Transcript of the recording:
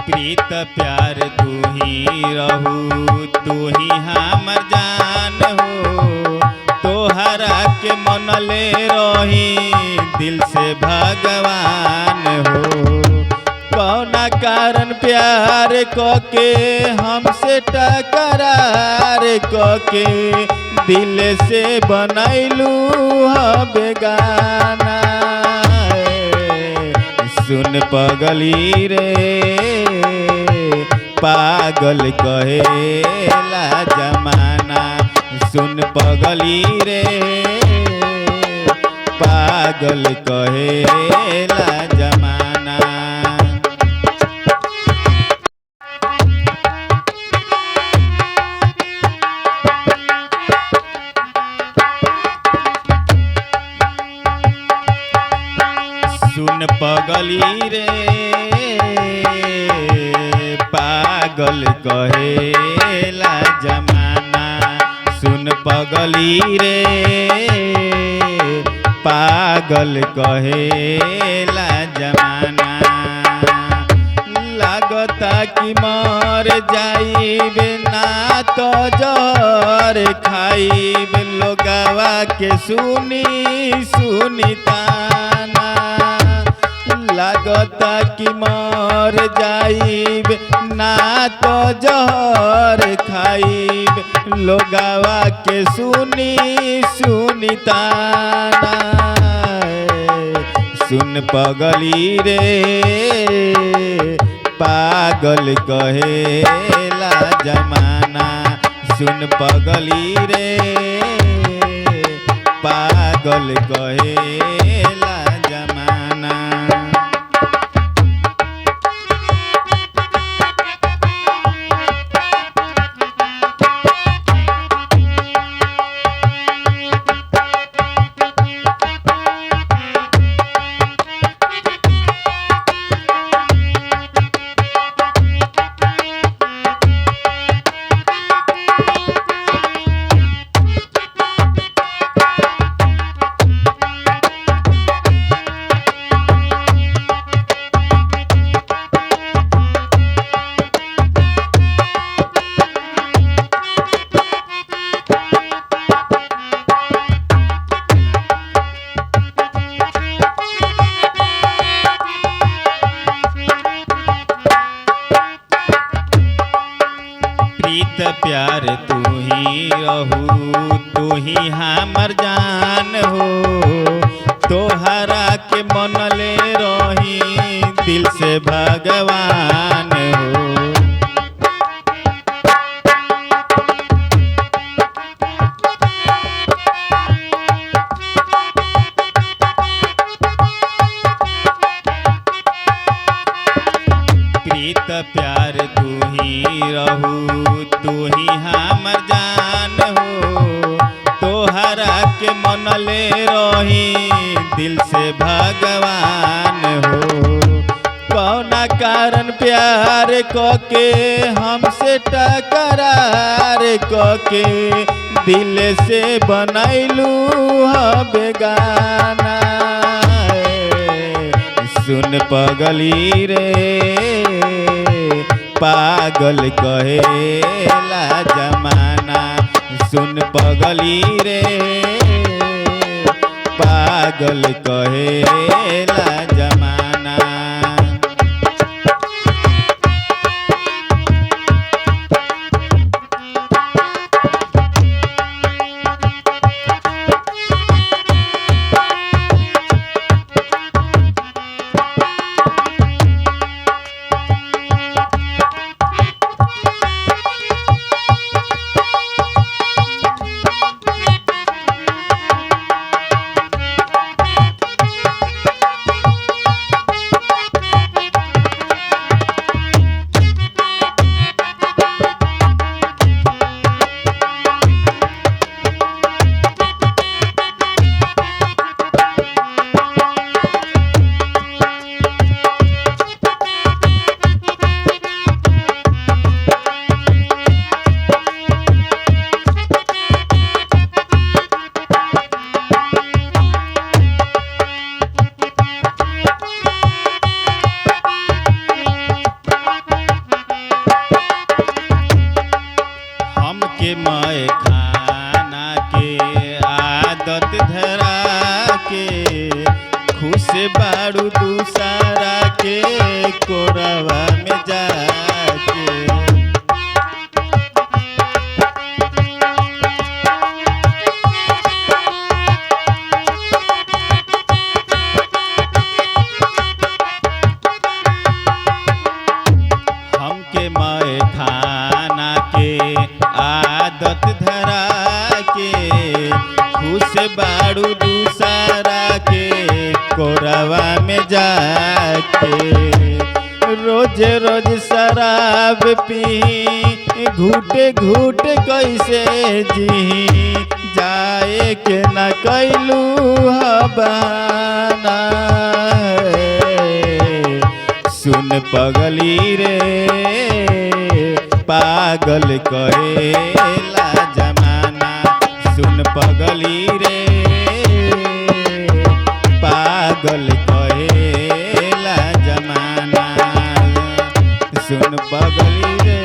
प्रीत प्यार तू ही रहू, तू ही हमर जान हो। तोहरा के मनले रही दिल से भगवान हो। कौना कारण प्यार के हमसे टकरार के दिल से बनैलू बेगाना। सुन पगली रे पागल कहेला जमाना। सुन पगली रे पागल कहेला जमाना। सुन पगली रे पागल कहेला जमाना। सुन पगली रे पागल कहेला जमाना। लागता कि मर जाइब ना तो जहर खाइब। लोगवा के सुनी सुनी ताना। लागता कि मर जाइब ना तो जहर खाइब। लोगवा के सुनी सुनी ताना। सुन पगली रे पागल कहेला जमाना। सुन पगली रे पागल कहेला जमाना। प्रीत प्यार तू ही रहू, तू ही हमर जान हो। तोहरा के मनले रही दिल से भगवान हो। प्रीत प्यार तू ही रहू, तू ही हमर जान हो। तोहरा के मनले रही दिल से भगवान हो। कौना कारण प्यार के हमसे टकरार के दिल से बनैलू बेगाना। सुन पगली रे पागल कहेला जमाना। सुन पगली रे पागल कहेला जमाना। के खुश बाड़ू दूसरा के कोरवा में जाके। हमके मैं खाना के आदत धरा के खुश बाड़ू दूसरा के कोरवा में जाके। रोज रोज शराब पी घूटे घूट कैसे जी जाए के न कैलू हबाना। सुन पगली रे पागल कहेला जमाना। सुन पगली रे पागल कहेला जमाना। सुन पगली रे